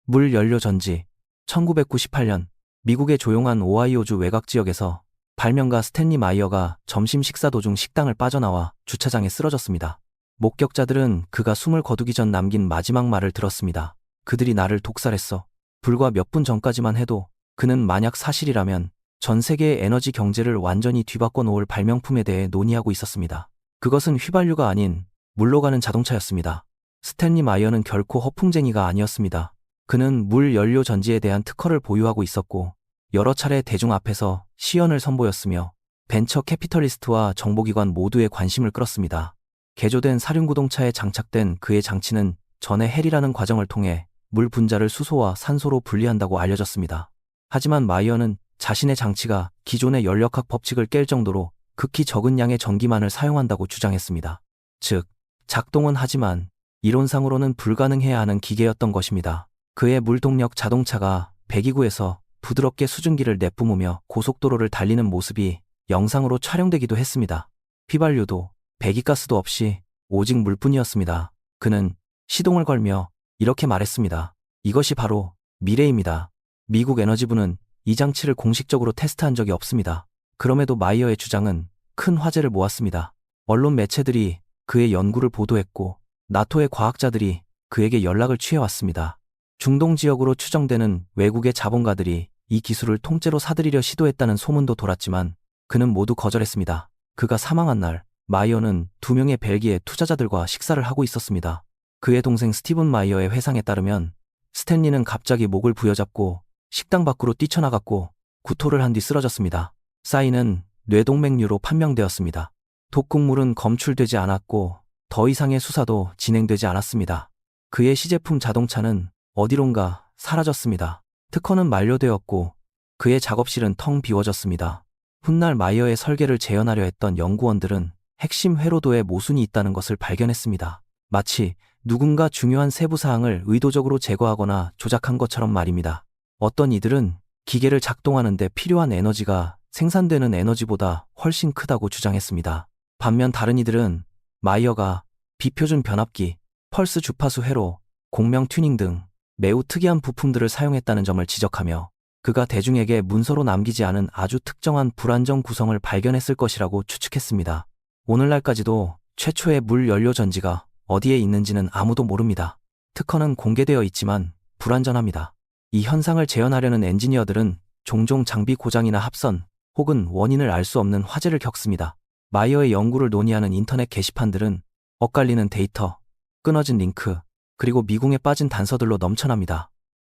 물 연료 전지. 1998년 미국의 조용한 오하이오주 외곽 지역에서 발명가 스탠리 마이어가 점심 식사 도중 식당을 빠져나와 주차장에 쓰러졌습니다. 목격자들은 그가 숨을 거두기 전 남긴 마지막 말을 들었습니다. 그들이 나를 독살했어. 불과 몇 분 전까지만 해도 그는 만약 사실이라면 전 세계의 에너지 경제를 완전히 뒤바꿔 놓을 발명품에 대해 논의하고 있었습니다. 그것은 휘발유가 아닌 물로 가는 자동차였습니다. 스탠리 마이어는 결코 허풍쟁이가 아니었습니다. 그는 물 연료 전지에 대한 특허를 보유하고 있었고 여러 차례 대중 앞에서 시연을 선보였으며 벤처 캐피털리스트와 정보기관 모두의 관심을 끌었습니다. 개조된 사륜구동차에 장착된 그의 장치는 전해 헬이라는 과정을 통해 물 분자를 수소와 산소로 분리한다고 알려졌습니다. 하지만 마이어는 자신의 장치가 기존의 연력학 법칙을 깰 정도로 극히 적은 양의 전기만을 사용한다고 주장했습니다. 즉, 작동은 하지만 이론상으로는 불가능해야 하는 기계였던 것입니다. 그의 물동력 자동차가 배기구에서 부드럽게 수증기를 내뿜으며 고속도로를 달리는 모습이 영상으로 촬영되기도 했습니다. 휘발유도 배기가스도 없이 오직 물뿐이었습니다. 그는 시동을 걸며 이렇게 말했습니다. 이것이 바로 미래입니다. 미국 에너지부는 이 장치를 공식적으로 테스트한 적이 없습니다. 그럼에도 마이어의 주장은 큰 화제를 모았습니다. 언론 매체들이 그의 연구를 보도했고 나토의 과학자들이 그에게 연락을 취해왔습니다. 중동 지역으로 추정되는 외국의 자본가들이 이 기술을 통째로 사들이려 시도했다는 소문도 돌았지만 그는 모두 거절했습니다. 그가 사망한 날 마이어는 2명의 벨기에 투자자들과 식사를 하고 있었습니다. 그의 동생 스티븐 마이어의 회상에 따르면 스탠리는 갑자기 목을 부여잡고 식당 밖으로 뛰쳐나갔고 구토를 한 뒤 쓰러졌습니다. 사인은 뇌동맥류로 판명되었습니다. 독극물은 검출되지 않았고 더 이상의 수사도 진행되지 않았습니다. 그의 시제품 자동차는 어디론가 사라졌습니다. 특허는 만료되었고 그의 작업실은 텅 비워졌습니다. 훗날 마이어의 설계를 재현하려 했던 연구원들은 핵심 회로도에 모순이 있다는 것을 발견했습니다. 마치 누군가 중요한 세부 사항을 의도적으로 제거하거나 조작한 것처럼 말입니다. 어떤 이들은 기계를 작동하는 데 필요한 에너지가 생산되는 에너지보다 훨씬 크다고 주장했습니다. 반면 다른 이들은 마이어가 비표준 변압기, 펄스 주파수 회로, 공명 튜닝 등 매우 특이한 부품들을 사용했다는 점을 지적하며 그가 대중에게 문서로 남기지 않은 아주 특정한 불안정 구성을 발견했을 것이라고 추측했습니다. 오늘날까지도 최초의 물 연료 전지가 어디에 있는지는 아무도 모릅니다. 특허는 공개되어 있지만 불완전합니다. 이 현상을 재현하려는 엔지니어들은 종종 장비 고장이나 합선 혹은 원인을 알 수 없는 화재를 겪습니다. 마이어의 연구를 논의하는 인터넷 게시판들은 엇갈리는 데이터, 끊어진 링크, 그리고 미궁에 빠진 단서들로 넘쳐납니다.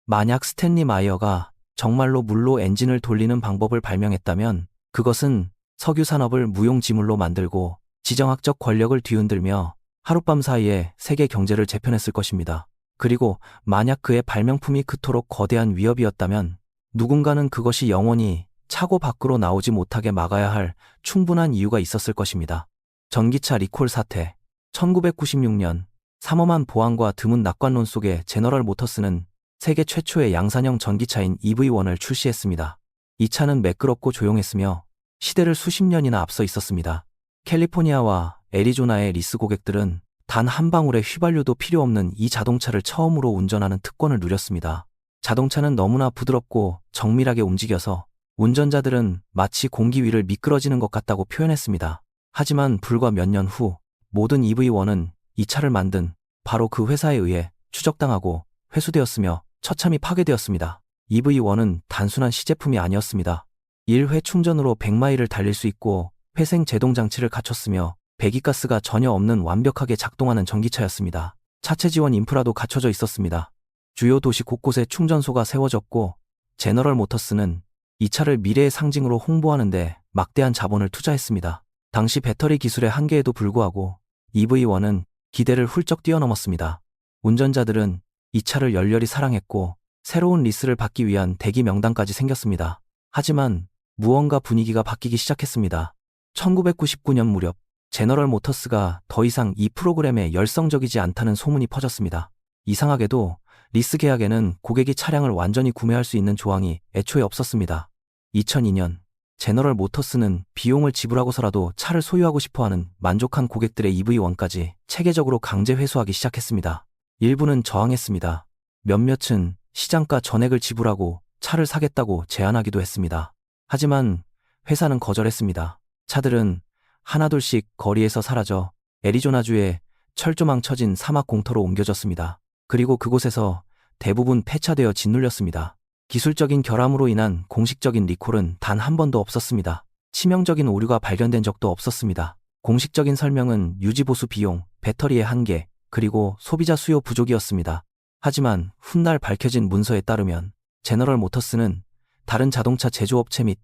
만약 스탠리 마이어가 정말로 물로 엔진을 돌리는 방법을 발명했다면 그것은 석유 산업을 무용지물로 만들고 지정학적 권력을 뒤흔들며 하룻밤 사이에 세계 경제를 재편했을 것입니다. 그리고 만약 그의 발명품이 그토록 거대한 위협이었다면 누군가는 그것이 영원히 차고 밖으로 나오지 못하게 막아야 할 충분한 이유가 있었을 것입니다. 전기차 리콜 사태. 1996년 삼엄한 보안과 드문 낙관론 속에 제너럴 모터스는 세계 최초의 양산형 전기차인 EV1을 출시했습니다. 이 차는 매끄럽고 조용했으며 시대를 수십 년이나 앞서 있었습니다. 캘리포니아와 애리조나의 리스 고객들은 단 한 방울의 휘발유도 필요 없는 이 자동차를 처음으로 운전하는 특권을 누렸습니다. 자동차는 너무나 부드럽고 정밀하게 움직여서 운전자들은 마치 공기 위를 미끄러지는 것 같다고 표현했습니다. 하지만 불과 몇 년 후 모든 EV1은 이 차를 만든 바로 그 회사에 의해 추적당하고 회수되었으며 처참히 파괴되었습니다. EV1은 단순한 시제품이 아니었습니다. 1회 충전으로 100마일을 달릴 수 있고 회생 제동 장치를 갖췄으며 배기가스가 전혀 없는 완벽하게 작동하는 전기차였습니다. 차체 지원 인프라도 갖춰져 있었습니다. 주요 도시 곳곳에 충전소가 세워졌고 제너럴 모터스는 이 차를 미래의 상징으로 홍보하는데 막대한 자본을 투자했습니다. 당시 배터리 기술의 한계에도 불구하고 EV1은 기대를 훌쩍 뛰어넘었습니다. 운전자들은 이 차를 열렬히 사랑했고 새로운 리스를 받기 위한 대기 명단까지 생겼습니다. 하지만 무언가 분위기가 바뀌기 시작했습니다. 1999년 무렵 제너럴 모터스가 더 이상 이 프로그램에 열성적이지 않다는 소문이 퍼졌습니다. 이상하게도 리스 계약에는 고객이 차량을 완전히 구매할 수 있는 조항이 애초에 없었습니다. 2002년 제너럴 모터스는 비용을 지불하고서라도 차를 소유하고 싶어하는 만족한 고객들의 EV1까지 체계적으로 강제 회수하기 시작했습니다. 일부는 저항했습니다. 몇몇은 시장가 전액을 지불하고 차를 사겠다고 제안하기도 했습니다. 하지만 회사는 거절했습니다. 차들은 하나둘씩 거리에서 사라져 애리조나주의 철조망 쳐진 사막 공터로 옮겨졌습니다. 그리고 그곳에서 대부분 폐차되어 짓눌렸습니다. 기술적인 결함으로 인한 공식적인 리콜은 단 한 번도 없었습니다. 치명적인 오류가 발견된 적도 없었습니다. 공식적인 설명은 유지보수 비용, 배터리의 한계, 그리고 소비자 수요 부족이었습니다. 하지만 훗날 밝혀진 문서에 따르면 제너럴 모터스는 다른 자동차 제조업체 및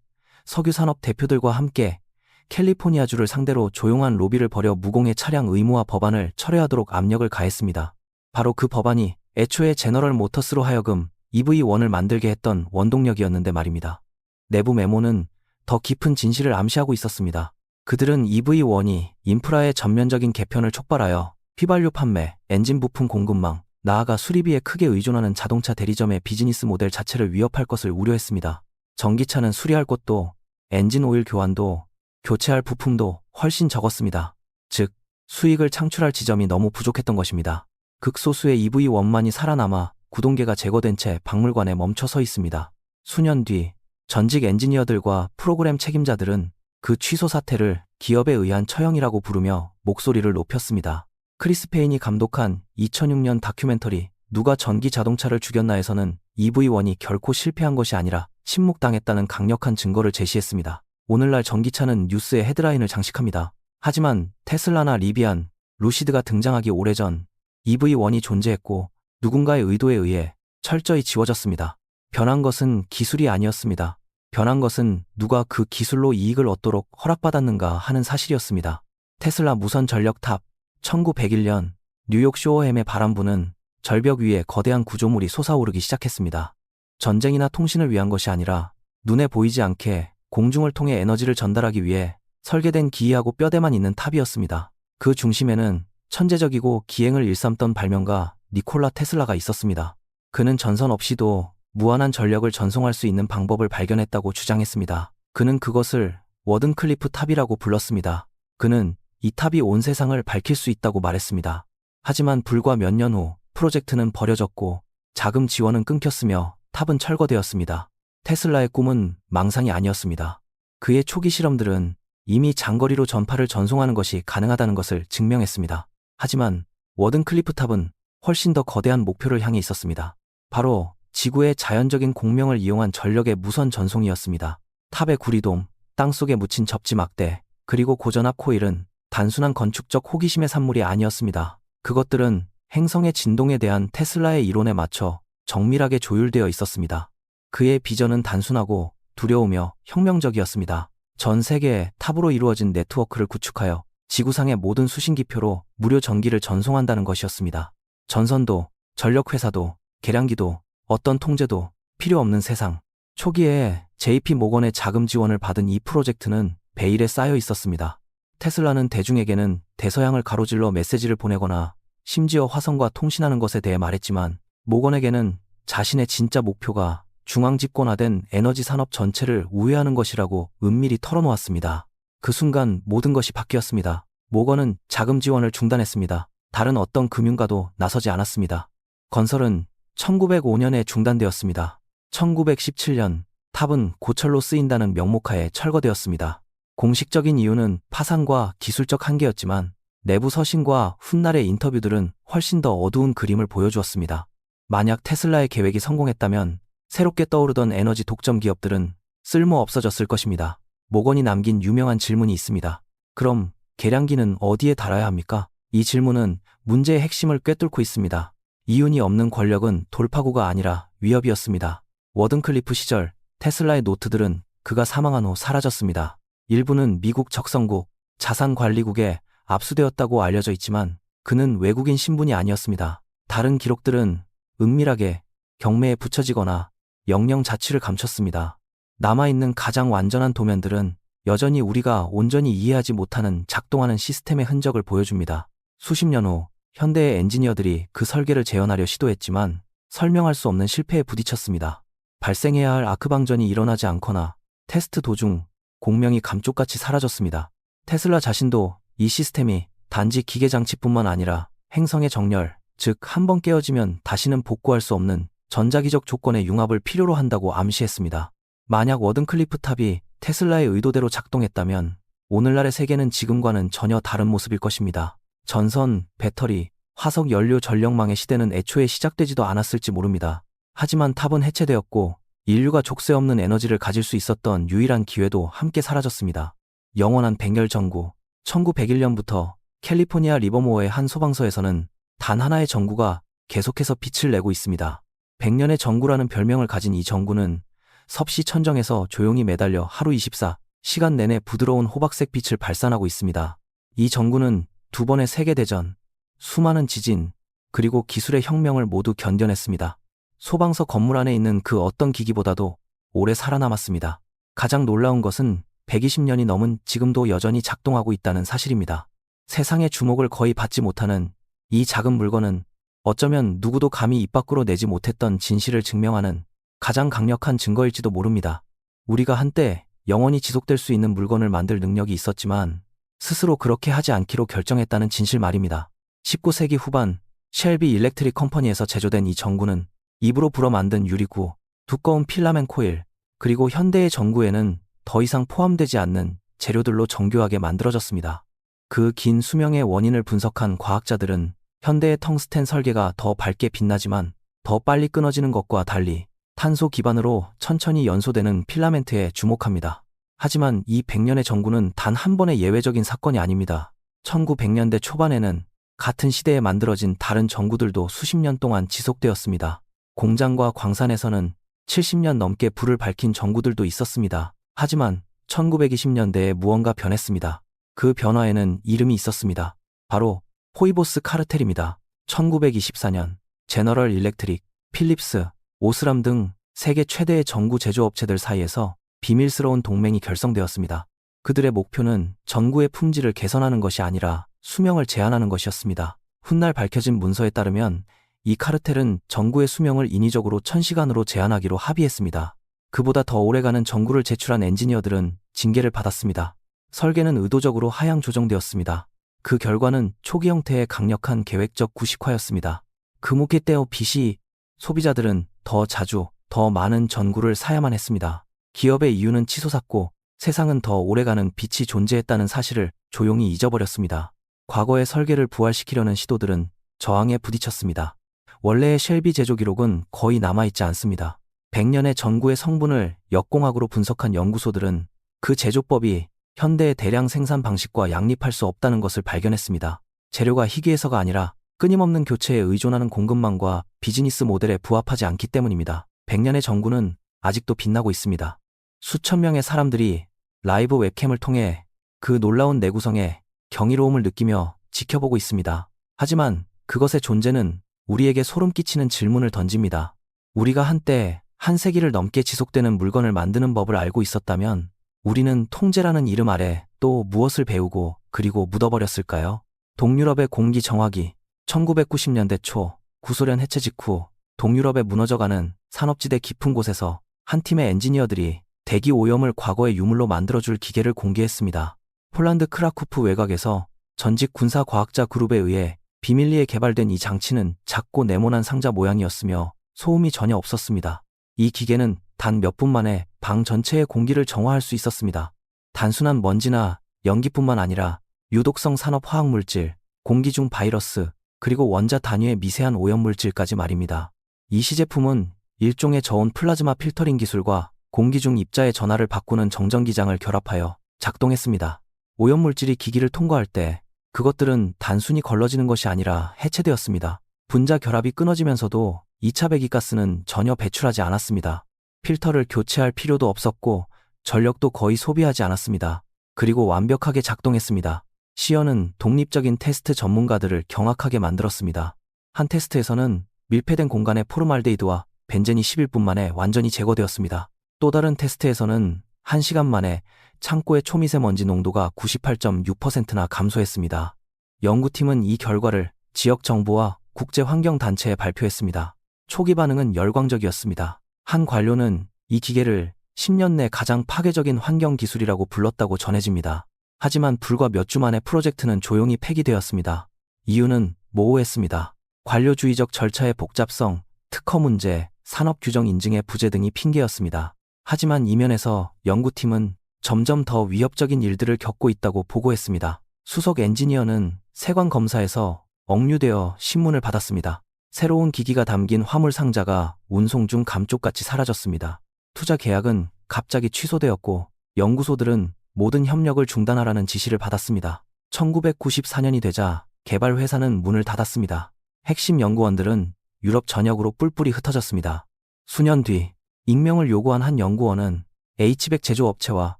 석유산업 대표들과 함께 캘리포니아주를 상대로 조용한 로비를 벌여 무공해 차량 의무화 법안을 철회하도록 압력을 가했습니다. 바로 그 법안이 애초에 제너럴 모터스로 하여금 EV1을 만들게 했던 원동력이었는데 말입니다. 내부 메모는 더 깊은 진실을 암시하고 있었습니다. 그들은 EV1이 인프라의 전면적인 개편을 촉발하여 휘발유 판매, 엔진 부품 공급망, 나아가 수리비에 크게 의존하는 자동차 대리점의 비즈니스 모델 자체를 위협할 것을 우려했습니다. 전기차는 수리할 곳도, 엔진 오일 교환도, 교체할 부품도 훨씬 적었습니다. 즉, 수익을 창출할 지점이 너무 부족했던 것입니다. 극소수의 EV1만이 살아남아 구동계가 제거된 채 박물관에 멈춰 서 있습니다. 수년 뒤 전직 엔지니어들과 프로그램 책임자들은 그 취소 사태를 기업에 의한 처형이라고 부르며 목소리를 높였습니다. 크리스 페인이 감독한 2006년 다큐멘터리 누가 전기 자동차를 죽였나에서는 EV1이 결코 실패한 것이 아니라 침묵당했다는 강력한 증거를 제시했습니다. 오늘날 전기차는 뉴스의 헤드라인을 장식합니다. 하지만 테슬라나 리비안, 루시드가 등장하기 오래전 EV1이 존재했고 누군가의 의도에 의해 철저히 지워졌습니다. 변한 것은 기술이 아니었습니다. 변한 것은 누가 그 기술로 이익을 얻도록 허락받았는가 하는 사실이었습니다. 테슬라 무선 전력 탑 1901년 뉴욕 쇼어햄의 바람 부는 절벽 위에 거대한 구조물이 솟아오르기 시작했습니다. 전쟁이나 통신을 위한 것이 아니라 눈에 보이지 않게 공중을 통해 에너지를 전달하기 위해 설계된 기이하고 뼈대만 있는 탑이었습니다. 그 중심에는 천재적이고 기행을 일삼던 발명가 니콜라 테슬라가 있었습니다. 그는 전선 없이도 무한한 전력을 전송할 수 있는 방법을 발견했다고 주장했습니다. 그는 그것을 워든클리프 탑이라고 불렀습니다. 그는 이 탑이 온 세상을 밝힐 수 있다고 말했습니다. 하지만 불과 몇 년 후 프로젝트는 버려졌고 자금 지원은 끊겼으며 탑은 철거되었습니다. 테슬라의 꿈은 망상이 아니었습니다. 그의 초기 실험들은 이미 장거리로 전파를 전송하는 것이 가능하다는 것을 증명했습니다. 하지만 워든클리프 탑은 훨씬 더 거대한 목표를 향해 있었습니다. 바로 지구의 자연적인 공명을 이용한 전력의 무선 전송이었습니다. 탑의 구리돔, 땅속에 묻힌 접지 막대, 그리고 고전압 코일은 단순한 건축적 호기심의 산물이 아니었습니다. 그것들은 행성의 진동에 대한 테슬라의 이론에 맞춰 정밀하게 조율되어 있었습니다. 그의 비전은 단순하고 두려우며 혁명적이었습니다. 전 세계에 탑으로 이루어진 네트워크를 구축하여 지구상의 모든 수신기표로 무료 전기를 전송한다는 것이었습니다. 전선도, 전력회사도, 계량기도, 어떤 통제도 필요 없는 세상. 초기에 JP 모건의 자금 지원을 받은 이 프로젝트는 베일에 쌓여 있었습니다. 테슬라는 대중에게는 대서양을 가로질러 메시지를 보내거나 심지어 화성과 통신하는 것에 대해 말했지만 모건에게는 자신의 진짜 목표가 중앙 집권화된 에너지 산업 전체를 우회하는 것이라고 은밀히 털어놓았습니다. 그 순간 모든 것이 바뀌었습니다. 모건은 자금 지원을 중단했습니다. 다른 어떤 금융가도 나서지 않았습니다. 건설은 1905년에 중단되었습니다. 1917년 탑은 고철로 쓰인다는 명목하에 철거되었습니다. 공식적인 이유는 파산과 기술적 한계였지만 내부 서신과 훗날의 인터뷰들은 훨씬 더 어두운 그림을 보여주었습니다. 만약 테슬라의 계획이 성공했다면 새롭게 떠오르던 에너지 독점 기업들은 쓸모 없어졌을 것입니다. 모건이 남긴 유명한 질문이 있습니다. 그럼 계량기는 어디에 달아야 합니까? 이 질문은 문제의 핵심을 꿰뚫고 있습니다. 이윤이 없는 권력은 돌파구가 아니라 위협이었습니다. 워든클리프 시절 테슬라의 노트들은 그가 사망한 후 사라졌습니다. 일부는 미국 적성국, 자산관리국에 압수되었다고 알려져 있지만 그는 외국인 신분이 아니었습니다. 다른 기록들은 은밀하게 경매에 붙여지거나 영영 자취를 감췄습니다. 남아있는 가장 완전한 도면들은 여전히 우리가 온전히 이해하지 못하는 작동하는 시스템의 흔적을 보여줍니다. 수십 년 후 현대의 엔지니어들이 그 설계를 재현하려 시도했지만 설명할 수 없는 실패에 부딪혔습니다. 발생해야 할 아크방전이 일어나지 않거나 테스트 도중 공명이 감쪽같이 사라졌습니다. 테슬라 자신도 이 시스템이 단지 기계장치뿐만 아니라 행성의 정렬, 즉 한 번 깨어지면 다시는 복구할 수 없는 전자기적 조건의 융합을 필요로 한다고 암시했습니다. 만약 워든클리프 탑이 테슬라의 의도대로 작동했다면 오늘날의 세계는 지금과는 전혀 다른 모습일 것입니다. 전선, 배터리, 화석 연료 전력망의 시대는 애초에 시작되지도 않았을지 모릅니다. 하지만 탑은 해체되었고 인류가 족쇄 없는 에너지를 가질 수 있었던 유일한 기회도 함께 사라졌습니다. 영원한 백열 전구. 1901년부터 캘리포니아 리버모어의 한 소방서에서는 단 하나의 전구가 계속해서 빛을 내고 있습니다. 100년의 전구라는 별명을 가진 이 전구는 섭씨 천정에서 조용히 매달려 하루 24시간 내내 부드러운 호박색 빛을 발산하고 있습니다. 이 전구는 2번의 세계대전, 수많은 지진, 그리고 기술의 혁명을 모두 견뎌냈습니다. 소방서 건물 안에 있는 그 어떤 기기보다도 오래 살아남았습니다. 가장 놀라운 것은 120년이 넘은 지금도 여전히 작동하고 있다는 사실입니다. 세상의 주목을 거의 받지 못하는 이 작은 물건은 어쩌면 누구도 감히 입 밖으로 내지 못했던 진실을 증명하는 가장 강력한 증거일지도 모릅니다. 우리가 한때 영원히 지속될 수 있는 물건을 만들 능력이 있었지만 스스로 그렇게 하지 않기로 결정했다는 진실 말입니다. 19세기 후반 쉘비 일렉트릭 컴퍼니에서 제조된 이 전구는 입으로 불어 만든 유리구, 두꺼운 필라멘 코일, 그리고 현대의 전구에는 더 이상 포함되지 않는 재료들로 정교하게 만들어졌습니다. 그 긴 수명의 원인을 분석한 과학자들은 현대의 텅스텐 설계가 더 밝게 빛나지만 더 빨리 끊어지는 것과 달리 탄소 기반으로 천천히 연소되는 필라멘트에 주목합니다. 하지만 이 100년의 전구는 단 한 번의 예외적인 사건이 아닙니다. 1900년대 초반에는 같은 시대에 만들어진 다른 전구들도 수십 년 동안 지속되었습니다. 공장과 광산에서는 70년 넘게 불을 밝힌 전구들도 있었습니다. 하지만 1920년대에 무언가 변했습니다. 그 변화에는 이름이 있었습니다. 바로 포이보스 카르텔입니다. 1924년 제너럴 일렉트릭, 필립스, 오스람 등 세계 최대의 전구 제조업체들 사이에서 비밀스러운 동맹이 결성되었습니다. 그들의 목표는 전구의 품질을 개선하는 것이 아니라 수명을 제한하는 것이었습니다. 훗날 밝혀진 문서에 따르면 이 카르텔은 전구의 수명을 인위적으로 1000시간으로 제한하기로 합의했습니다. 그보다 더 오래가는 전구를 제출한 엔지니어들은 징계를 받았습니다. 설계는 의도적으로 하향 조정되었습니다. 그 결과는 초기 형태의 강력한 계획적 구식화였습니다. 금옥의 때와 빛이 소비자들은 더 자주, 더 많은 전구를 사야만 했습니다. 기업의 이유는 치솟았고 세상은 더 오래가는 빛이 존재했다는 사실을 조용히 잊어버렸습니다. 과거의 설계를 부활시키려는 시도들은 저항에 부딪혔습니다. 원래의 쉘비 제조 기록은 거의 남아있지 않습니다. 100년의 전구의 성분을 역공학으로 분석한 연구소들은 그 제조법이 현대의 대량 생산 방식과 양립할 수 없다는 것을 발견했습니다. 재료가 희귀해서가 아니라 끊임없는 교체에 의존하는 공급망과 비즈니스 모델에 부합하지 않기 때문입니다. 100년의 전구는 아직도 빛나고 있습니다. 수천 명의 사람들이 라이브 웹캠을 통해 그 놀라운 내구성에 경이로움을 느끼며 지켜보고 있습니다. 하지만 그것의 존재는 우리에게 소름 끼치는 질문을 던집니다. 우리가 한때 한 세기를 넘게 지속되는 물건을 만드는 법을 알고 있었다면 우리는 통제라는 이름 아래 또 무엇을 배우고 그리고 묻어버렸을까요? 동유럽의 공기 정화기. 1990년대 초 구소련 해체 직후 동유럽에 무너져가는 산업지대 깊은 곳에서 한 팀의 엔지니어들이 대기 오염을 과거의 유물로 만들어줄 기계를 공개했습니다. 폴란드 크라쿠프 외곽에서 전직 군사과학자 그룹에 의해 비밀리에 개발된 이 장치는 작고 네모난 상자 모양이었으며 소음이 전혀 없었습니다. 이 기계는 단 몇 분 만에 방 전체의 공기를 정화할 수 있었습니다. 단순한 먼지나 연기뿐만 아니라 유독성 산업화학물질, 공기 중 바이러스, 그리고 원자 단위의 미세한 오염물질까지 말입니다. 이 시제품은 일종의 저온 플라즈마 필터링 기술과 공기 중 입자의 전하를 바꾸는 정전기장을 결합하여 작동했습니다. 오염물질이 기기를 통과할 때 그것들은 단순히 걸러지는 것이 아니라 해체되었습니다. 분자 결합이 끊어지면서도 2차 배기가스는 전혀 배출하지 않았습니다. 필터를 교체할 필요도 없었고 전력도 거의 소비하지 않았습니다. 그리고 완벽하게 작동했습니다. 시연은 독립적인 테스트 전문가들을 경악하게 만들었습니다. 한 테스트에서는 밀폐된 공간의 포르말데히드와 벤젠이 11분 만에 완전히 제거되었습니다. 또 다른 테스트에서는 1시간 만에 창고의 초미세먼지 농도가 98.6%나 감소했습니다. 연구팀은 이 결과를 지역 정부와 국제환경단체에 발표했습니다. 초기 반응은 열광적이었습니다. 한 관료는 이 기계를 10년 내 가장 파괴적인 환경 기술이라고 불렀다고 전해집니다. 하지만 불과 몇 주 만에 프로젝트는 조용히 폐기되었습니다. 이유는 모호했습니다. 관료주의적 절차의 복잡성, 특허 문제, 산업 규정 인증의 부재 등이 핑계였습니다. 하지만 이면에서 연구팀은 점점 더 위협적인 일들을 겪고 있다고 보고했습니다. 수석 엔지니어는 세관 검사에서 억류되어 신문을 받았습니다. 새로운 기기가 담긴 화물 상자가 운송 중 감쪽같이 사라졌습니다. 투자 계약은 갑자기 취소되었고 연구소들은 모든 협력을 중단하라는 지시를 받았습니다. 1994년이 되자 개발 회사는 문을 닫았습니다. 핵심 연구원들은 유럽 전역으로 뿔뿔이 흩어졌습니다. 수년 뒤 익명을 요구한 한 연구원은 H백 제조업체와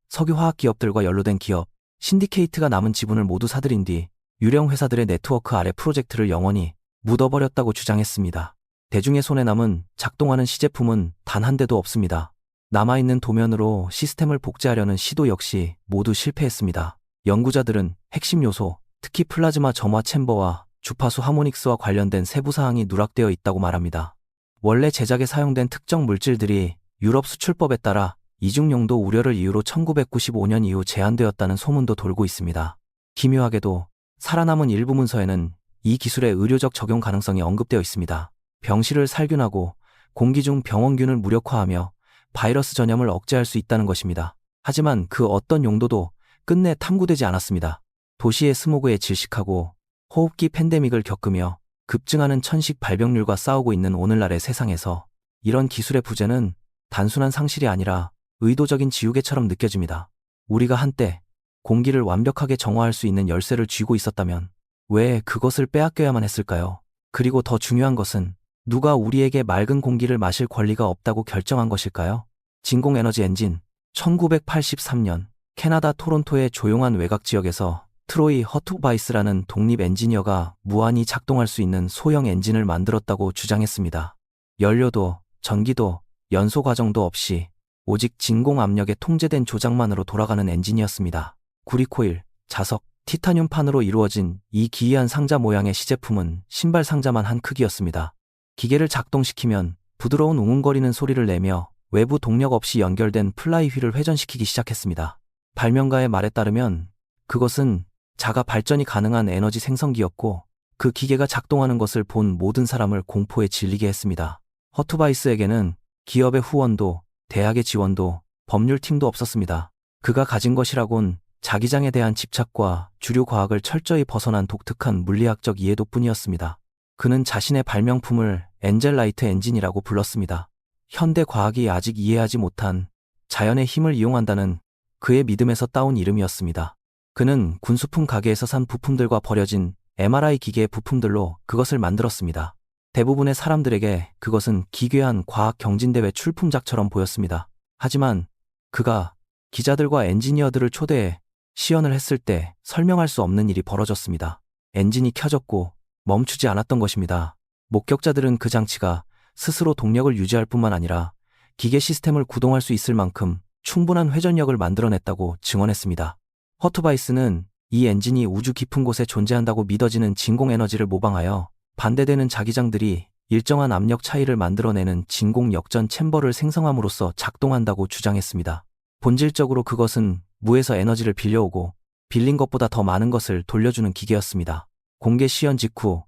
석유화학 기업들과 연루된 기업, 신디케이트가 남은 지분을 모두 사들인 뒤 유령 회사들의 네트워크 아래 프로젝트를 영원히 묻어버렸다고 주장했습니다. 대중의 손에 남은 작동하는 시제품은 단 한 대도 없습니다. 남아있는 도면으로 시스템을 복제하려는 시도 역시 모두 실패했습니다. 연구자들은 핵심 요소, 특히 플라즈마 점화 챔버와 주파수 하모닉스와 관련된 세부 사항이 누락되어 있다고 말합니다. 원래 제작에 사용된 특정 물질들이 유럽 수출법에 따라 이중 용도 우려를 이유로 1995년 이후 제한되었다는 소문도 돌고 있습니다. 기묘하게도 살아남은 일부 문서에는 이 기술의 의료적 적용 가능성이 언급되어 있습니다. 병실을 살균하고 공기 중 병원균을 무력화하며 바이러스 전염을 억제할 수 있다는 것입니다. 하지만 그 어떤 용도도 끝내 탐구되지 않았습니다. 도시의 스모그에 질식하고 호흡기 팬데믹을 겪으며 급증하는 천식 발병률과 싸우고 있는 오늘날의 세상에서 이런 기술의 부재는 단순한 상실이 아니라 의도적인 지우개처럼 느껴집니다. 우리가 한때 공기를 완벽하게 정화할 수 있는 열쇠를 쥐고 있었다면 왜 그것을 빼앗겨야만 했을까요? 그리고 더 중요한 것은 누가 우리에게 맑은 공기를 마실 권리가 없다고 결정한 것일까요? 진공에너지 엔진. 1983년 캐나다 토론토의 조용한 외곽 지역에서 트로이 허투바이스라는 독립 엔지니어가 무한히 작동할 수 있는 소형 엔진을 만들었다고 주장했습니다. 연료도, 전기도, 연소 과정도 없이 오직 진공 압력의 통제된 조작만으로 돌아가는 엔진이었습니다. 구리코일, 자석, 티타늄판으로 이루어진 이 기이한 상자 모양의 시제품은 신발 상자만 한 크기였습니다. 기계를 작동시키면 부드러운 웅웅거리는 소리를 내며 외부 동력 없이 연결된 플라이휠을 회전시키기 시작했습니다. 발명가의 말에 따르면 그것은 자가 발전이 가능한 에너지 생성기였고 그 기계가 작동하는 것을 본 모든 사람을 공포에 질리게 했습니다. 허투바이스에게는 기업의 후원도, 대학의 지원도, 법률팀도 없었습니다. 그가 가진 것이라곤 자기장에 대한 집착과 주류 과학을 철저히 벗어난 독특한 물리학적 이해도뿐이었습니다. 그는 자신의 발명품을 엔젤라이트 엔진이라고 불렀습니다. 현대 과학이 아직 이해하지 못한 자연의 힘을 이용한다는 그의 믿음에서 따온 이름이었습니다. 그는 군수품 가게에서 산 부품들과 버려진 MRI 기계의 부품들로 그것을 만들었습니다. 대부분의 사람들에게 그것은 기괴한 과학 경진대회 출품작처럼 보였습니다. 하지만 그가 기자들과 엔지니어들을 초대해 시연을 했을 때 설명할 수 없는 일이 벌어졌습니다. 엔진이 켜졌고 멈추지 않았던 것입니다. 목격자들은 그 장치가 스스로 동력을 유지할 뿐만 아니라 기계 시스템을 구동할 수 있을 만큼 충분한 회전력을 만들어냈다고 증언했습니다. 허투바이스는 이 엔진이 우주 깊은 곳에 존재한다고 믿어지는 진공 에너지를 모방하여 반대되는 자기장들이 일정한 압력 차이를 만들어내는 진공 역전 챔버를 생성함으로써 작동한다고 주장했습니다. 본질적으로 그것은 무에서 에너지를 빌려오고 빌린 것보다 더 많은 것을 돌려주는 기계였습니다. 공개 시연 직후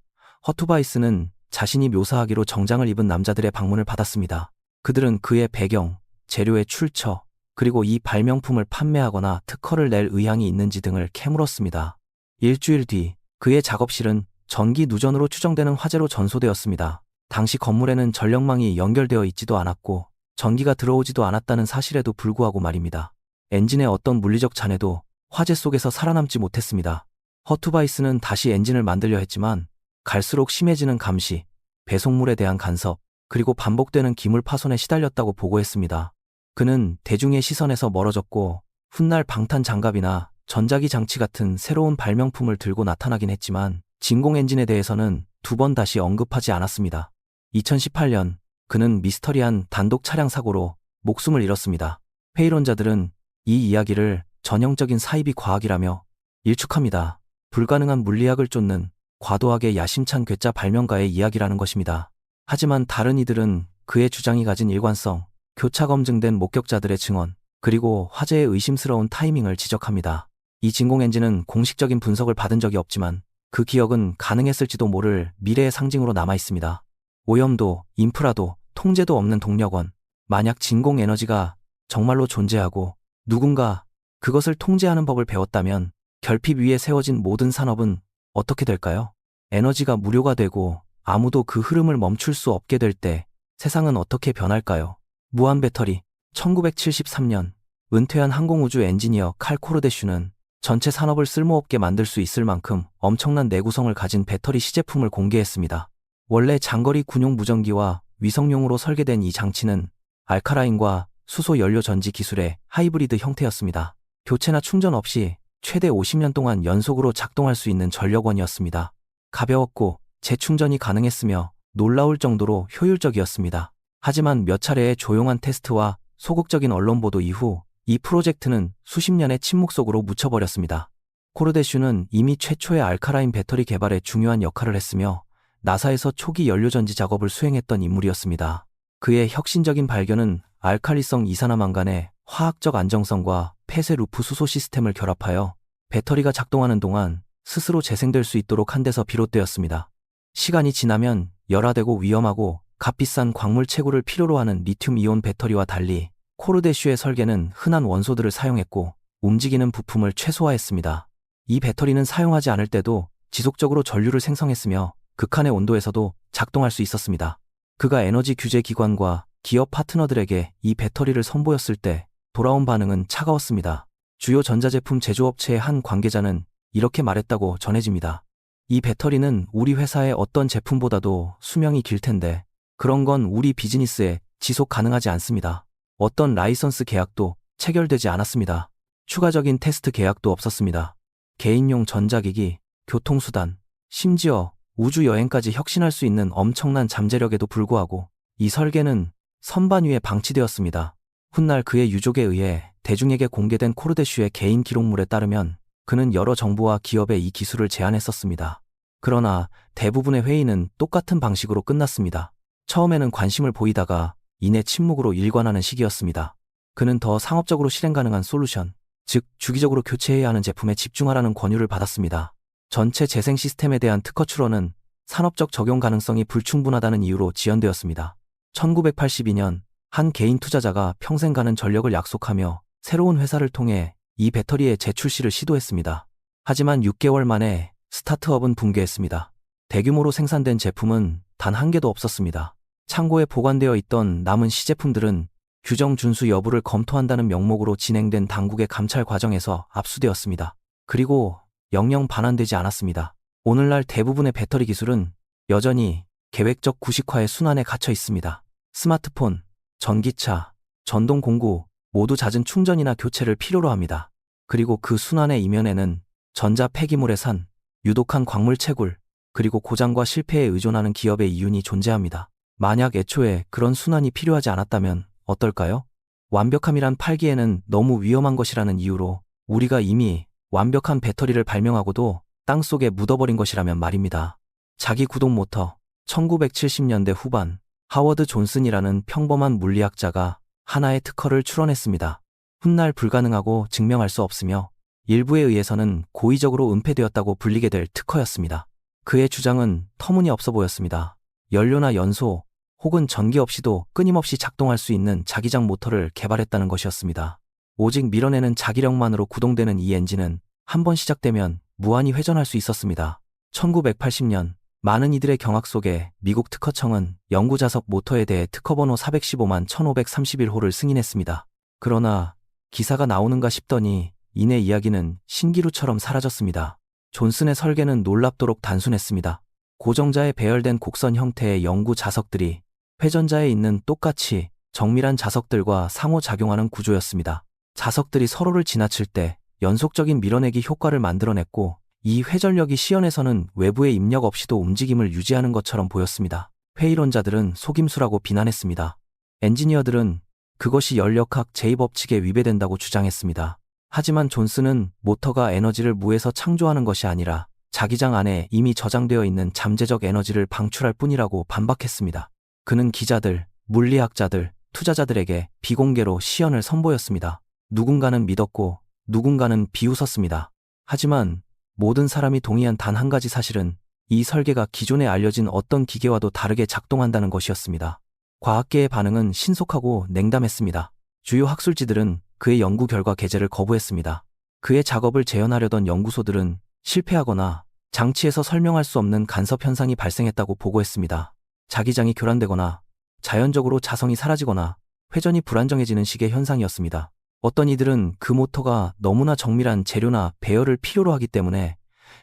허투바이스는 자신이 묘사하기로 정장을 입은 남자들의 방문을 받았습니다. 그들은 그의 배경, 재료의 출처, 그리고 이 발명품을 판매하거나 특허를 낼 의향이 있는지 등을 캐물었습니다. 일주일 뒤 그의 작업실은 전기 누전으로 추정되는 화재로 전소되었습니다. 당시 건물에는 전력망이 연결되어 있지도 않았고 전기가 들어오지도 않았다는 사실에도 불구하고 말입니다. 엔진의 어떤 물리적 잔해도 화재 속에서 살아남지 못했습니다. 허투바이스는 다시 엔진을 만들려 했지만 갈수록 심해지는 감시, 배송물에 대한 간섭, 그리고 반복되는 기물 파손에 시달렸다고 보고했습니다. 그는 대중의 시선에서 멀어졌고 훗날 방탄 장갑이나 전자기 장치 같은 새로운 발명품을 들고 나타나긴 했지만 진공 엔진에 대해서는 두 번 다시 언급하지 않았습니다. 2018년 그는 미스터리한 단독 차량 사고로 목숨을 잃었습니다. 회의론자들은 이 이야기를 전형적인 사이비 과학이라며 일축합니다. 불가능한 물리학을 쫓는 과도하게 야심찬 괴짜 발명가의 이야기라는 것입니다. 하지만 다른 이들은 그의 주장이 가진 일관성, 교차 검증된 목격자들의 증언, 그리고 화재의 의심스러운 타이밍을 지적합니다. 이 진공 엔진은 공식적인 분석을 받은 적이 없지만 그 기억은 가능했을지도 모를 미래의 상징으로 남아 있습니다. 오염도, 인프라도, 통제도 없는 동력원. 만약 진공 에너지가 정말로 존재하고 누군가 그것을 통제하는 법을 배웠다면 결핍 위에 세워진 모든 산업은 어떻게 될까요? 에너지가 무료가 되고 아무도 그 흐름을 멈출 수 없게 될 때 세상은 어떻게 변할까요? 무한 배터리. 1973년 은퇴한 항공우주 엔지니어 칼 코르데슈는 전체 산업을 쓸모없게 만들 수 있을 만큼 엄청난 내구성을 가진 배터리 시제품을 공개했습니다. 원래 장거리 군용 무전기와 위성용으로 설계된 이 장치는 알카라인과 수소 연료 전지 기술의 하이브리드 형태였습니다. 교체나 충전 없이 최대 50년 동안 연속으로 작동할 수 있는 전력원이었습니다. 가벼웠고 재충전이 가능했으며 놀라울 정도로 효율적이었습니다. 하지만 몇 차례의 조용한 테스트와 소극적인 언론 보도 이후 이 프로젝트는 수십 년의 침묵 속으로 묻혀버렸습니다. 코르데슈는 이미 최초의 알카라인 배터리 개발에 중요한 역할을 했으며 나사에서 초기 연료전지 작업을 수행했던 인물이었습니다. 그의 혁신적인 발견은 알칼리성 이산화망간의 화학적 안정성과 폐쇄 루프 수소 시스템을 결합하여 배터리가 작동하는 동안 스스로 재생될 수 있도록 한 데서 비롯되었습니다. 시간이 지나면 열화되고 위험하고 값비싼 광물 채굴을 필요로 하는 리튬이온 배터리와 달리 코르데슈의 설계는 흔한 원소들을 사용했고 움직이는 부품을 최소화했습니다. 이 배터리는 사용하지 않을 때도 지속적으로 전류를 생성했으며 극한의 온도에서도 작동할 수 있었습니다. 그가 에너지 규제 기관과 기업 파트너들에게 이 배터리를 선보였을 때 돌아온 반응은 차가웠습니다. 주요 전자제품 제조업체의 한 관계자는 이렇게 말했다고 전해집니다. 이 배터리는 우리 회사의 어떤 제품보다도 수명이 길 텐데 그런 건 우리 비즈니스에 지속 가능하지 않습니다. 어떤 라이선스 계약도 체결되지 않았습니다. 추가적인 테스트 계약도 없었습니다. 개인용 전자기기, 교통수단, 심지어 우주여행까지 혁신할 수 있는 엄청난 잠재력에도 불구하고 이 설계는 선반 위에 방치되었습니다. 훗날 그의 유족에 의해 대중에게 공개된 코르데슈의 개인 기록물에 따르면 그는 여러 정부와 기업에 이 기술을 제안했었습니다. 그러나 대부분의 회의는 똑같은 방식으로 끝났습니다. 처음에는 관심을 보이다가 이내 침묵으로 일관하는 시기였습니다. 그는 더 상업적으로 실행 가능한 솔루션, 즉 주기적으로 교체해야 하는 제품에 집중하라는 권유를 받았습니다. 전체 재생 시스템에 대한 특허 출원은 산업적 적용 가능성이 불충분하다는 이유로 지연되었습니다. 1982년 한 개인 투자자가 평생 가는 전력을 약속하며 새로운 회사를 통해 이 배터리의 재출시를 시도했습니다. 하지만 6개월 만에 스타트업은 붕괴했습니다. 대규모로 생산된 제품은 단 한 개도 없었습니다. 창고에 보관되어 있던 남은 시제품들은 규정 준수 여부를 검토한다는 명목으로 진행된 당국의 감찰 과정에서 압수되었습니다. 그리고 영영 반환되지 않았습니다. 오늘날 대부분의 배터리 기술은 여전히 계획적 구식화의 순환에 갇혀 있습니다. 스마트폰, 전기차, 전동 공구 모두 잦은 충전이나 교체를 필요로 합니다. 그리고 그 순환의 이면에는 전자 폐기물의 산, 유독한 광물 채굴, 그리고 고장과 실패에 의존하는 기업의 이윤이 존재합니다. 만약 애초에 그런 순환이 필요하지 않았다면 어떨까요? 완벽함이란 팔기에는 너무 위험한 것이라는 이유로 우리가 이미 완벽한 배터리를 발명하고도 땅속에 묻어버린 것이라면 말입니다. 자기 구동 모터. 1970년대 후반 하워드 존슨이라는 평범한 물리학자가 하나의 특허를 출원했습니다. 훗날 불가능하고 증명할 수 없으며 일부에 의해서는 고의적으로 은폐되었다고 불리게 될 특허였습니다. 그의 주장은 터무니없어 보였습니다. 연료나 연소 혹은 전기 없이도 끊임없이 작동할 수 있는 자기장 모터를 개발했다는 것이었습니다. 오직 밀어내는 자기력만으로 구동되는 이 엔진은 한 번 시작되면 무한히 회전할 수 있었습니다. 1980년 많은 이들의 경악 속에 미국 특허청은 영구자석 모터에 대해 특허번호 415만 1531호를 승인했습니다. 그러나 기사가 나오는가 싶더니 이내 이야기는 신기루처럼 사라졌습니다. 존슨의 설계는 놀랍도록 단순했습니다. 고정자에 배열된 곡선 형태의 영구 자석들이 회전자에 있는 똑같이 정밀한 자석들과 상호작용하는 구조였습니다. 자석들이 서로를 지나칠 때 연속적인 밀어내기 효과를 만들어냈고 이 회전력이 시연에서는 외부의 입력 없이도 움직임을 유지하는 것처럼 보였습니다. 회의론자들은 속임수라고 비난했습니다. 엔지니어들은 그것이 연력학 제2법칙에 위배된다고 주장했습니다. 하지만 존슨은 모터가 에너지를 무에서 창조하는 것이 아니라 자기장 안에 이미 저장되어 있는 잠재적 에너지를 방출할 뿐이라고 반박했습니다. 그는 기자들, 물리학자들, 투자자들에게 비공개로 시연을 선보였습니다. 누군가는 믿었고 누군가는 비웃었습니다. 하지만 모든 사람이 동의한 단 한 가지 사실은 이 설계가 기존에 알려진 어떤 기계와도 다르게 작동한다는 것이었습니다. 과학계의 반응은 신속하고 냉담했습니다. 주요 학술지들은 그의 연구 결과 게재를 거부했습니다. 그의 작업을 재현하려던 연구소들은 실패하거나 장치에서 설명할 수 없는 간섭 현상이 발생했다고 보고했습니다. 자기장이 교란되거나 자연적으로 자성이 사라지거나 회전이 불안정해지는 식의 현상이었습니다. 어떤 이들은 그 모터가 너무나 정밀한 재료나 배열을 필요로 하기 때문에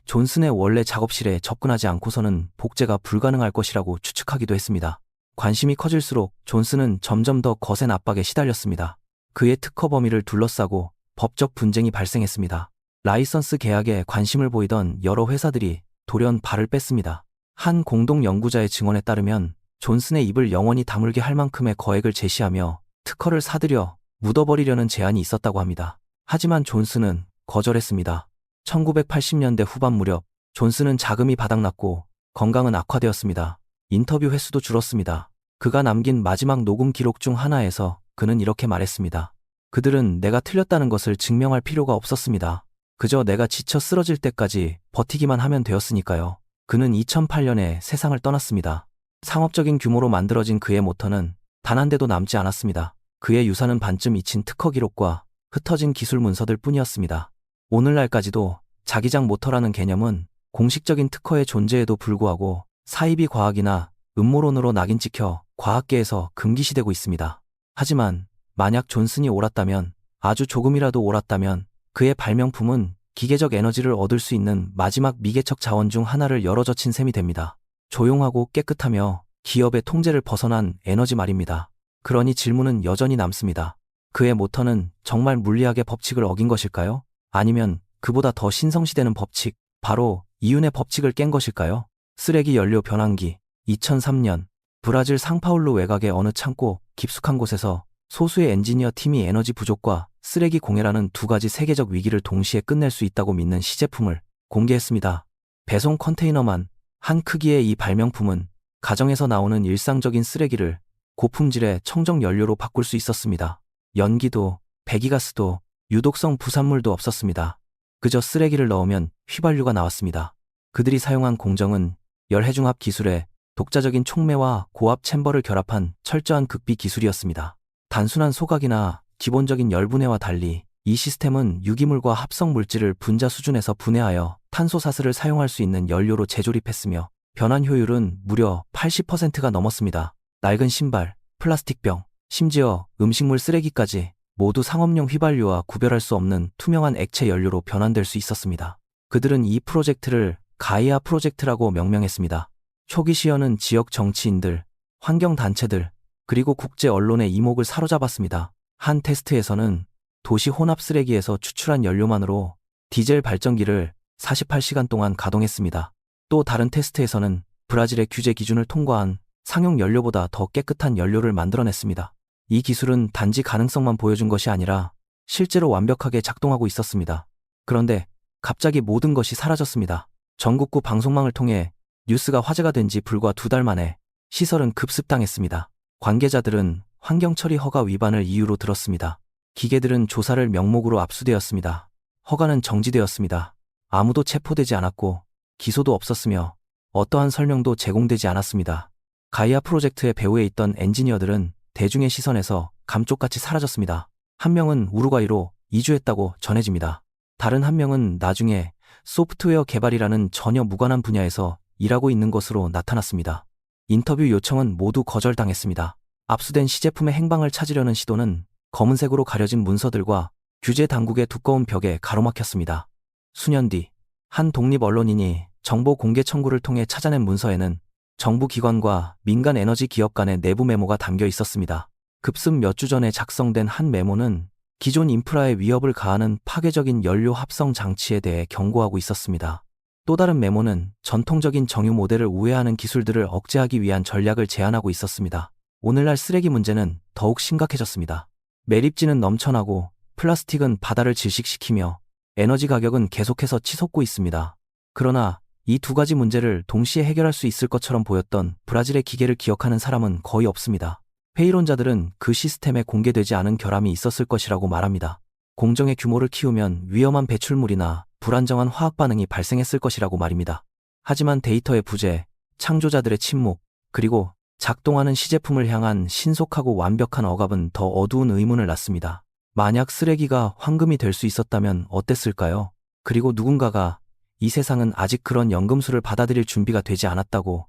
존슨의 원래 작업실에 접근하지 않고서는 복제가 불가능할 것이라고 추측하기도 했습니다. 관심이 커질수록 존슨은 점점 더 거센 압박에 시달렸습니다. 그의 특허 범위를 둘러싸고 법적 분쟁이 발생했습니다. 라이선스 계약에 관심을 보이던 여러 회사들이 돌연 발을 뺐습니다. 한 공동 연구자의 증언에 따르면 존슨의 입을 영원히 다물게 할 만큼의 거액을 제시하며 특허를 사들여 묻어버리려는 제안이 있었다고 합니다. 하지만 존슨은 거절했습니다. 1980년대 후반 무렵 존슨은 자금이 바닥났고 건강은 악화되었습니다. 인터뷰 횟수도 줄었습니다. 그가 남긴 마지막 녹음 기록 중 하나에서 그는 이렇게 말했습니다. 그들은 내가 틀렸다는 것을 증명할 필요가 없었습니다. 그저 내가 지쳐 쓰러질 때까지 버티기만 하면 되었으니까요. 그는 2008년에 세상을 떠났습니다. 상업적인 규모로 만들어진 그의 모터는 단 한 대도 남지 않았습니다. 그의 유산은 반쯤 잊힌 특허 기록과 흩어진 기술 문서들 뿐이었습니다. 오늘날까지도 자기장 모터라는 개념은 공식적인 특허의 존재에도 불구하고 사이비 과학이나 음모론으로 낙인 찍혀 과학계에서 금기시되고 있습니다. 하지만 만약 존슨이 옳았다면, 아주 조금이라도 옳았다면 그의 발명품은 기계적 에너지를 얻을 수 있는 마지막 미개척 자원 중 하나를 열어젖힌 셈이 됩니다. 조용하고 깨끗하며 기업의 통제를 벗어난 에너지 말입니다. 그러니 질문은 여전히 남습니다. 그의 모터는 정말 물리학의 법칙을 어긴 것일까요? 아니면 그보다 더 신성시되는 법칙, 바로 이윤의 법칙을 깬 것일까요? 쓰레기 연료 변환기. 2003년 브라질 상파울루 외곽의 어느 창고 깊숙한 곳에서 소수의 엔지니어 팀이 에너지 부족과 쓰레기 공해라는 두 가지 세계적 위기를 동시에 끝낼 수 있다고 믿는 시제품을 공개했습니다. 배송 컨테이너만 한 크기의 이 발명품은 가정에서 나오는 일상적인 쓰레기를 고품질의 청정 연료로 바꿀 수 있었습니다. 연기도, 배기가스도, 유독성 부산물도 없었습니다. 그저 쓰레기를 넣으면 휘발유가 나왔습니다. 그들이 사용한 공정은 열해중합 기술의 독자적인 촉매와 고압 챔버를 결합한 철저한 극비 기술이었습니다. 단순한 소각이나 기본적인 열분해와 달리 이 시스템은 유기물과 합성 물질을 분자 수준에서 분해하여 탄소사슬을 사용할 수 있는 연료로 재조립했으며 변환 효율은 무려 80%가 넘었습니다. 낡은 신발, 플라스틱병, 심지어 음식물 쓰레기까지 모두 상업용 휘발유와 구별할 수 없는 투명한 액체 연료로 변환될 수 있었습니다. 그들은 이 프로젝트를 가이아 프로젝트라고 명명했습니다. 초기 시연은 지역 정치인들, 환경단체들, 그리고 국제 언론의 이목을 사로잡았습니다. 한 테스트에서는 도시 혼합 쓰레기에서 추출한 연료만으로 디젤 발전기를 48시간 동안 가동했습니다. 또 다른 테스트에서는 브라질의 규제 기준을 통과한 상용 연료보다 더 깨끗한 연료를 만들어냈습니다. 이 기술은 단지 가능성만 보여준 것이 아니라 실제로 완벽하게 작동하고 있었습니다. 그런데 갑자기 모든 것이 사라졌습니다. 전국구 방송망을 통해 뉴스가 화제가 된 지 불과 2달 만에 시설은 급습당했습니다. 관계자들은 환경처리 허가 위반을 이유로 들었습니다. 기계들은 조사를 명목으로 압수되었습니다. 허가는 정지되었습니다. 아무도 체포되지 않았고 기소도 없었으며 어떠한 설명도 제공되지 않았습니다. 가이아 프로젝트의 배후에 있던 엔지니어들은 대중의 시선에서 감쪽같이 사라졌습니다. 한 명은 우루과이로 이주했다고 전해집니다. 다른 한 명은 나중에 소프트웨어 개발이라는 전혀 무관한 분야에서 일하고 있는 것으로 나타났습니다. 인터뷰 요청은 모두 거절당했습니다. 압수된 시제품의 행방을 찾으려는 시도는 검은색으로 가려진 문서들과 규제 당국의 두꺼운 벽에 가로막혔습니다. 수년 뒤 한 독립 언론인이 정보 공개 청구를 통해 찾아낸 문서에는 정부 기관과 민간 에너지 기업 간의 내부 메모가 담겨 있었습니다. 급습 몇 주 전에 작성된 한 메모는 기존 인프라에 위협을 가하는 파괴적인 연료 합성 장치에 대해 경고하고 있었습니다. 또 다른 메모는 전통적인 정유 모델을 우회하는 기술들을 억제하기 위한 전략을 제안하고 있었습니다. 오늘날 쓰레기 문제는 더욱 심각해졌습니다. 매립지는 넘쳐나고 플라스틱은 바다를 질식시키며 에너지 가격은 계속해서 치솟고 있습니다. 그러나 이 두 가지 문제를 동시에 해결할 수 있을 것처럼 보였던 브라질의 기계를 기억하는 사람은 거의 없습니다. 회의론자들은 그 시스템에 공개되지 않은 결함이 있었을 것이라고 말합니다. 공정의 규모를 키우면 위험한 배출물이나 불안정한 화학 반응이 발생했을 것이라고 말입니다. 하지만 데이터의 부재, 창조자들의 침묵, 그리고 작동하는 시제품을 향한 신속하고 완벽한 억압은 더 어두운 의문을 낳습니다. 만약 쓰레기가 황금이 될 수 있었다면 어땠을까요? 그리고 누군가가 이 세상은 아직 그런 연금술을 받아들일 준비가 되지 않았다고,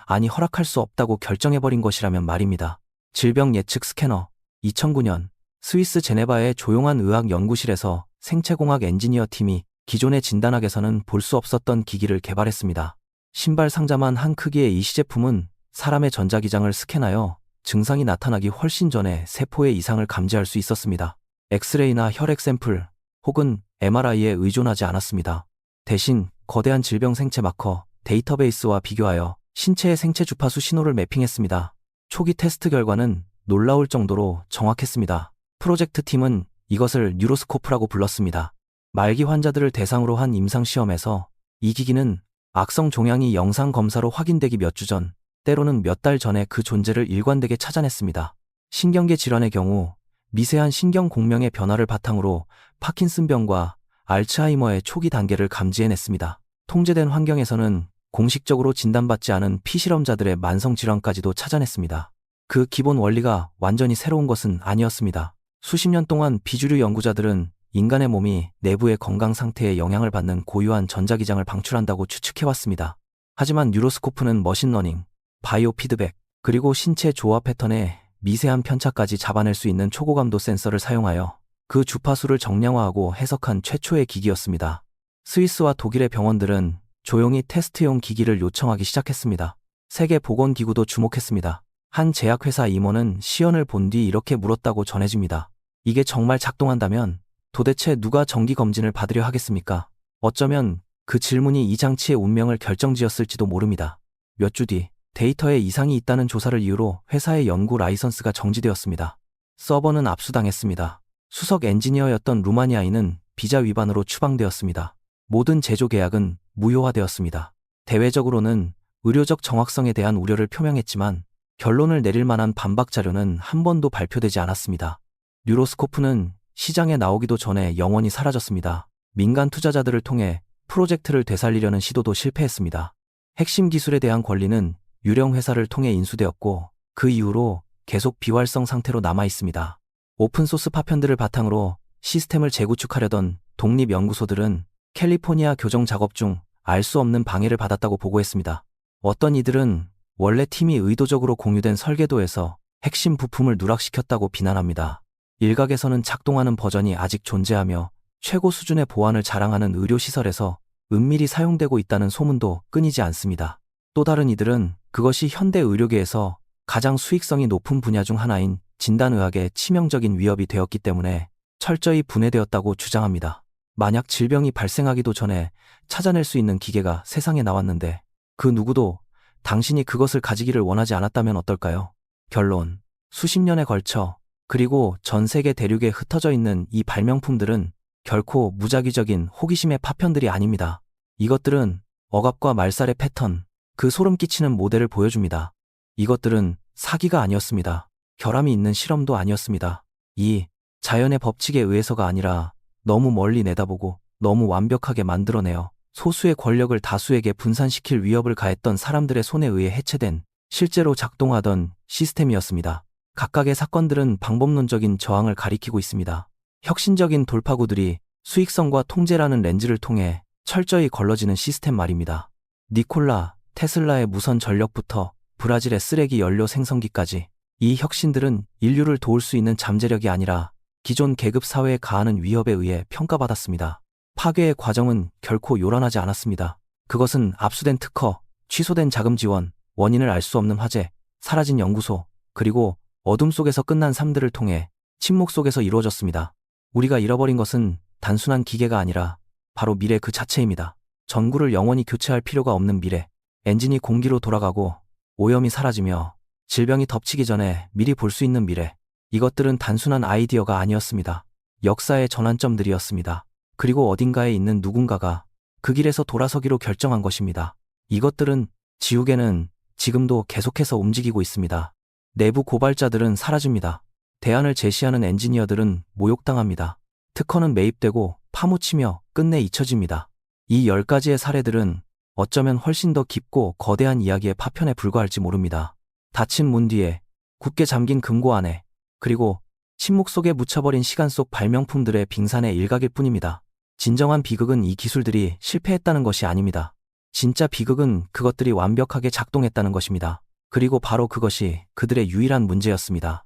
아니 허락할 수 없다고 결정해버린 것이라면 말입니다. 질병 예측 스캐너. 2009년 스위스 제네바의 조용한 의학 연구실에서 생체공학 엔지니어 팀이 기존의 진단학에서는 볼 수 없었던 기기를 개발했습니다. 신발 상자만 한 크기의 이 시제품은 사람의 전자기장을 스캔하여 증상이 나타나기 훨씬 전에 세포의 이상을 감지할 수 있었습니다. 엑스레이나 혈액 샘플 혹은 MRI에 의존하지 않았습니다. 대신 거대한 질병 생체 마커 데이터베이스와 비교하여 신체의 생체 주파수 신호를 매핑했습니다. 초기 테스트 결과는 놀라울 정도로 정확했습니다. 프로젝트 팀은 이것을 뉴로스코프라고 불렀습니다. 말기 환자들을 대상으로 한 임상시험에서 이 기기는 악성 종양이 영상 검사로 확인되기 몇 주 전, 때로는 몇 달 전에 그 존재를 일관되게 찾아냈습니다. 신경계 질환의 경우 미세한 신경 공명의 변화를 바탕으로 파킨슨병과 알츠하이머의 초기 단계를 감지해냈습니다. 통제된 환경에서는 공식적으로 진단받지 않은 피실험자들의 만성질환까지도 찾아냈습니다. 그 기본 원리가 완전히 새로운 것은 아니었습니다. 수십 년 동안 비주류 연구자들은 인간의 몸이 내부의 건강 상태에 영향을 받는 고유한 전자기장을 방출한다고 추측해왔습니다. 하지만 뉴로스코프는 머신러닝, 바이오 피드백, 그리고 신체 조화 패턴의 미세한 편차까지 잡아낼 수 있는 초고감도 센서를 사용하여 그 주파수를 정량화하고 해석한 최초의 기기였습니다. 스위스와 독일의 병원들은 조용히 테스트용 기기를 요청하기 시작했습니다. 세계보건기구도 주목했습니다. 한 제약회사 임원은 시연을 본 뒤 이렇게 물었다고 전해집니다. 이게 정말 작동한다면 도대체 누가 정기검진을 받으려 하겠습니까? 어쩌면 그 질문이 이 장치의 운명을 결정지었을지도 모릅니다. 몇 주 뒤 데이터에 이상이 있다는 조사를 이유로 회사의 연구 라이선스가 정지되었습니다. 서버는 압수당했습니다. 수석 엔지니어였던 루마니아인은 비자 위반으로 추방되었습니다. 모든 제조 계약은 무효화되었습니다. 대외적으로는 의료적 정확성에 대한 우려를 표명했지만 결론을 내릴 만한 반박 자료는 한 번도 발표되지 않았습니다. 뉴로스코프는 시장에 나오기도 전에 영원히 사라졌습니다. 민간 투자자들을 통해 프로젝트를 되살리려는 시도도 실패했습니다. 핵심 기술에 대한 권리는 유령 회사를 통해 인수되었고 그 이후로 계속 비활성 상태로 남아 있습니다. 오픈소스 파편들을 바탕으로 시스템을 재구축하려던 독립연구소들은 캘리포니아 교정 작업 중 알 수 없는 방해를 받았다고 보고했습니다. 어떤 이들은 원래 팀이 의도적으로 공유된 설계도에서 핵심 부품을 누락시켰다고 비난합니다. 일각에서는 작동하는 버전이 아직 존재하며 최고 수준의 보안을 자랑하는 의료시설에서 은밀히 사용되고 있다는 소문도 끊이지 않습니다. 또 다른 이들은 그것이 현대 의료계에서 가장 수익성이 높은 분야 중 하나인 진단의학에 치명적인 위협이 되었기 때문에 철저히 분해되었다고 주장합니다. 만약 질병이 발생하기도 전에 찾아낼 수 있는 기계가 세상에 나왔는데 그 누구도 당신이 그것을 가지기를 원하지 않았다면 어떨까요? 결론. 수십 년에 걸쳐 그리고 전 세계 대륙에 흩어져 있는 이 발명품들은 결코 무작위적인 호기심의 파편들이 아닙니다. 이것들은 억압과 말살의 패턴, 그 소름 끼치는 모델을 보여줍니다. 이것들은 사기가 아니었습니다. 결함이 있는 실험도 아니었습니다. 이 자연의 법칙에 의해서가 아니라 너무 멀리 내다보고 너무 완벽하게 만들어내어 소수의 권력을 다수에게 분산시킬 위협을 가했던 사람들의 손에 의해 해체된 실제로 작동하던 시스템이었습니다. 각각의 사건들은 방법론적인 저항을 가리키고 있습니다. 혁신적인 돌파구들이 수익성과 통제라는 렌즈를 통해 철저히 걸러지는 시스템 말입니다. 니콜라 테슬라의 무선 전력부터 브라질의 쓰레기 연료 생성기까지 이 혁신들은 인류를 도울 수 있는 잠재력이 아니라 기존 계급 사회에 가하는 위협에 의해 평가받았습니다. 파괴의 과정은 결코 요란하지 않았습니다. 그것은 압수된 특허, 취소된 자금 지원, 원인을 알 수 없는 화재, 사라진 연구소, 그리고 어둠 속에서 끝난 삶들을 통해 침묵 속에서 이루어졌습니다. 우리가 잃어버린 것은 단순한 기계가 아니라 바로 미래 그 자체입니다. 전구를 영원히 교체할 필요가 없는 미래, 엔진이 공기로 돌아가고 오염이 사라지며 질병이 덮치기 전에 미리 볼 수 있는 미래. 이것들은 단순한 아이디어가 아니었습니다. 역사의 전환점들이었습니다. 그리고 어딘가에 있는 누군가가 그 길에서 돌아서기로 결정한 것입니다. 이것들은 지옥에는 지금도 계속해서 움직이고 있습니다. 내부 고발자들은 사라집니다. 대안을 제시하는 엔지니어들은 모욕당합니다. 특허는 매입되고 파묻히며 끝내 잊혀집니다. 이 10가지의 사례들은 어쩌면 훨씬 더 깊고 거대한 이야기의 파편에 불과할지 모릅니다. 닫힌 문 뒤에, 굳게 잠긴 금고 안에, 그리고 침묵 속에 묻혀버린 시간 속 발명품들의 빙산의 일각일 뿐입니다. 진정한 비극은 이 기술들이 실패했다는 것이 아닙니다. 진짜 비극은 그것들이 완벽하게 작동했다는 것입니다. 그리고 바로 그것이 그들의 유일한 문제였습니다.